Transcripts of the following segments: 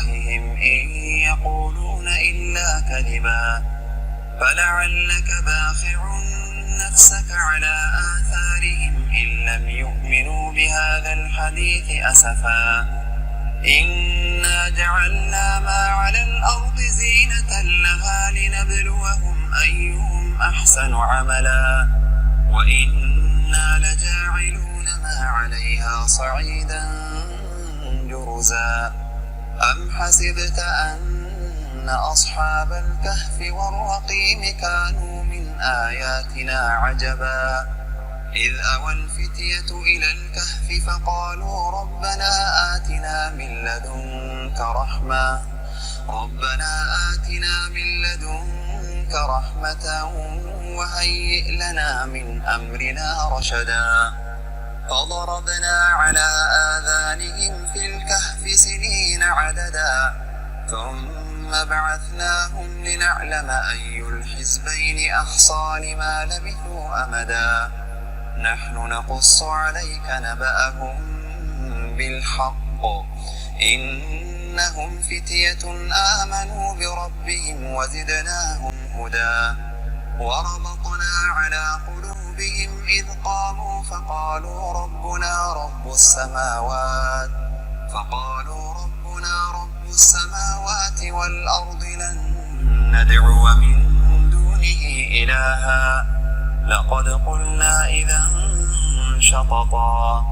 أفواههم إن يقولون إلا كذبا فلعلك باخع نفسك على آثارهم إن لم يؤمنوا بهذا الحديث أسفا إنا جعلنا ما على الأرض زينة لها لنبلوهم أيهم أحسن عملا وإنا لجاعلون ما عليها صعيدا جرزا أم حسبت أن أصحاب الكهف والرقيم كانوا من آياتنا عجبا إذ أوى الفتية إلى الكهف فقالوا ربنا آتنا من لدنك رحمة وهيئ لنا من أمرنا رشدا فضربنا على آذانهم في الكهف سنين عددا ثم بعثناهم لنعلم أي الحزبين أحصى لما لبثوا أمدا نحن نقص عليك نبأهم بالحق إنهم فتية آمنوا بربهم وزدناهم هدى وربطنا على قلوبهم إذ قاموا فقالوا ربنا رب السماوات والأرض لن ندعو من دونه إلها لقد قلنا إذا شططا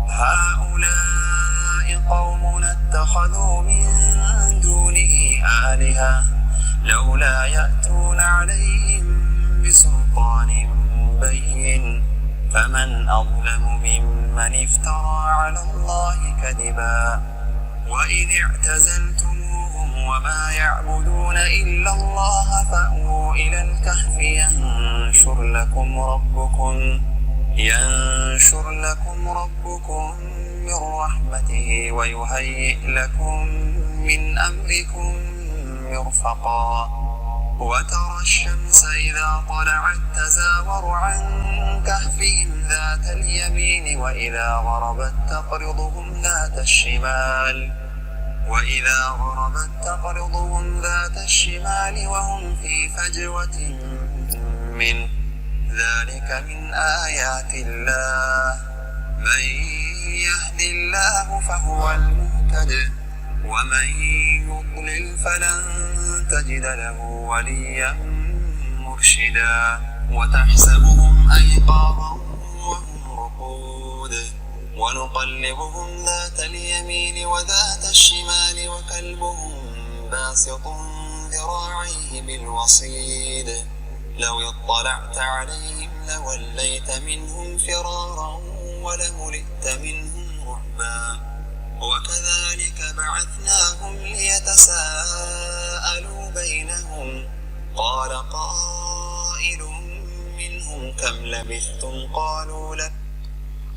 هؤلاء قومنا اتخذوا من دونه آلهة لولا يأتون عليهم بسلطان بين فمن أظلم ممن افترى على الله كذبا وإذ اعتزلتموهم وما يعبدون إلا الله فأووا إلى الكهف ينشر لكم ربكم من رحمته ويهيئ لكم من أمركم مرفقا وترى الشمس إذا طلعت تزاور عن كهفهم ذات اليمين وإذا غربت تقرضهم ذات الشمال وهم في فجوة منه ذلك من آيات الله من يهد الله فهو المهتد ومن يضلل فلن تجد له وليا مرشدا وتحسبهم أيقاظا وهم رقود ونقلبهم ذات اليمين وذات الشمال وكلبهم باسط ذراعيه بالوصيد لو اطلعت عليهم لوليت منهم فرارا ولملئت منهم رعبا وكذلك بعثناهم ليتساءلوا بينهم قال قائل منهم كم لبثتم قالوا لبثنا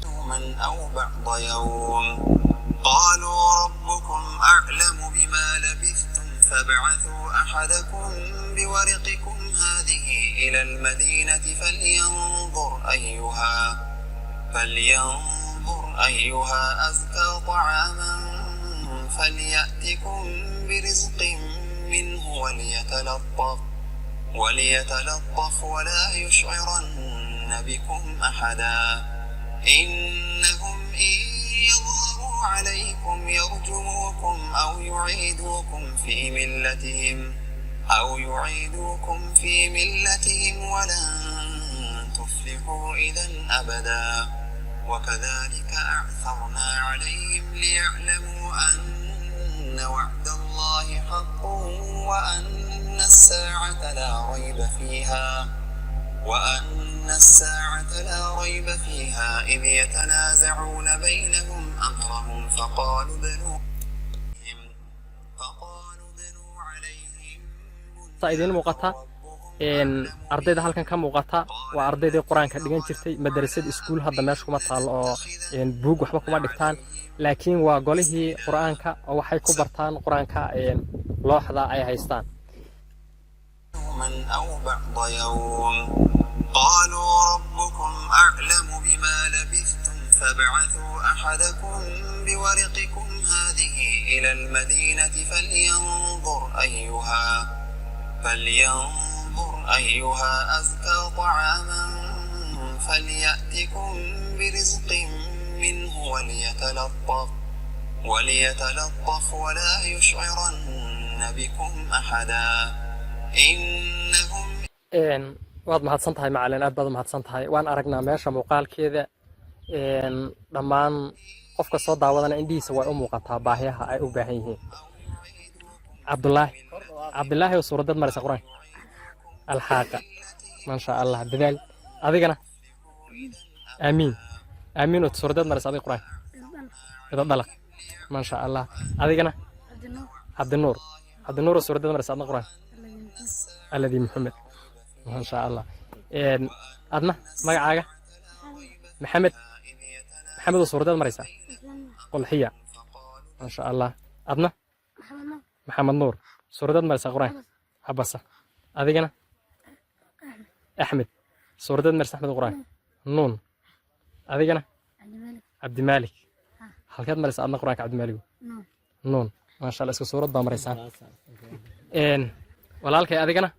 يوما أو بعض يوم قالوا ربكم أعلم بما لبثتم فابعثوا أحدكم بورقكم هذه إلى المدينة فلينظر أيها أزكى طعاما فليأتكم برزق منه وليتلطف ولا يشعرن بكم أحدا إنهم إن يظهروا عليكم يرجموكم أو يعيدوكم في ملتهم ولن تفلحوا إذا أبدا وكذلك أعثرنا عليهم ليعلموا أن وعد الله حق وأن الساعة لا ريب فيها إذ يتنازعون بينهم أمرهم فقالوا بنوا عليهم idin muuqata ardayda halkan ka muuqata waa ardaydii quraanka dhigan jirtay madrasad iskuul hadda meesha kuma taal oo buug waxba kuma dhigtaan laakiin waa golihii quraanka oo waxay ku bartaan quraanka looxda ay haystaan من أو بعض يوم قالوا ربكم أعلم بما لبثتم فابعثوا أحدكم بورقكم هذه إلى المدينة فلينظر أيها أزكى طعاما فليأتكم برزق منه وليتلطف ولا يشعرن بكم أحدا إنهم waad mahadsantahay macalin aad baad mahadsantahay waan aragnaa meesha muuqaalkeeda dhammaan qofka soo daawadana indhihiisa way u muuqataa baahiyaha ay u baahan yihiin cabdulaahi oo suuradad maraysa qur-aanka alxaaqa maasha allah dadaal adigana aamiin oo suuradad maraysa adiga qur-aanka ida dhalaq maasha allah adigana cabdinuur oo suuradad maraysa adna qur-aanka alladii maxamed ما شاء الله أدنى ما عاجة محمد وصورة مريسة قل هي ما شاء الله أدنى محمد نور صورة مريسة قرآن حبسة أذيقنا أحمد صورة مريسة أحمد قرآن نون أذيقنا عبد المالك حلقات مريسة أدنى قرآن عبد المالك نون ما شاء الله اسكو صورة مريسة ولا لك أذيقنا